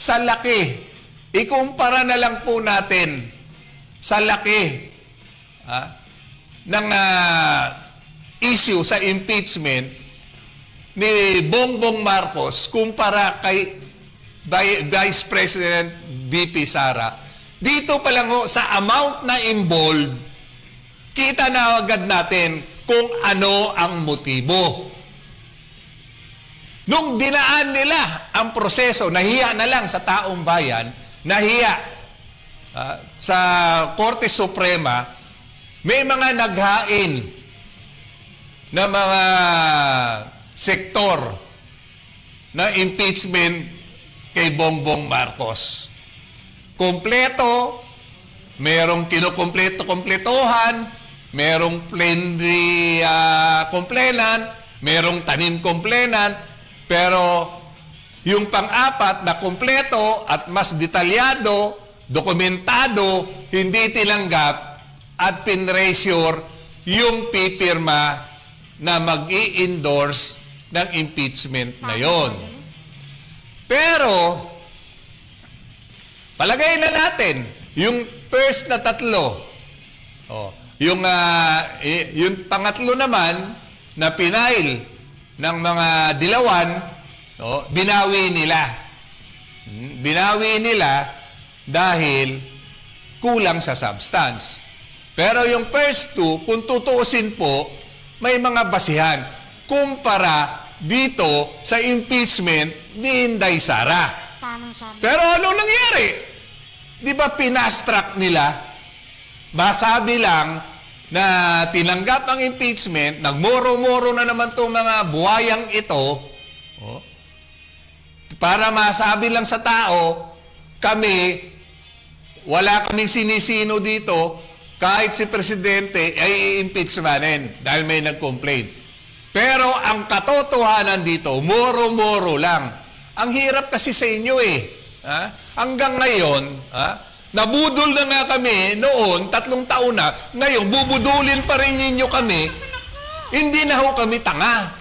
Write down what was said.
sa laki, ikumpara na lang po natin sa laki ng issue sa impeachment ni Bongbong Marcos kumpara kay Vice President VP Sara. Dito pa lang sa amount na involved, kita na agad natin kung ano ang motibo. Nung dinaan nila ang proseso, nahiya na lang sa taong bayan, nahiya sa Korte Suprema, may mga naghain na mga sektor na impeachment kay Bongbong Marcos. Kompleto, merong kinukumpleto-kompletohan, merong plenary complainant, merong tanim complainant, pero yung pang-apat na kompleto at mas detalyado, dokumentado, hindi tinanggap at pinressure yung pipirma na mag-i-endorse ng impeachment na yon. Pero, palagay na natin, yung first na tatlo, yung pangatlo naman na pinail ng mga dilawan, binawi nila. Binawi nila dahil kulang sa substance. Pero yung first two, kung tutuusin po, may mga basihan kumpara dito sa impeachment ni Inday Sara. Pero anong nangyari? Di ba pinastrack nila? Masabi lang na tinanggap ang impeachment, nagmoro-moro na naman itong mga buhayang ito, para masabi lang sa tao, kami, wala kaming sinisino dito, kahit si Presidente ay i-impeach natin dahil may nag-complain. Pero ang katotohanan dito, moro-moro lang. Ang hirap kasi sa inyo Hanggang ngayon, nabudol na nga kami noon, 3 taon na. Ngayon, bubudulin pa rin ninyo kami. Hindi na ho kami tanga.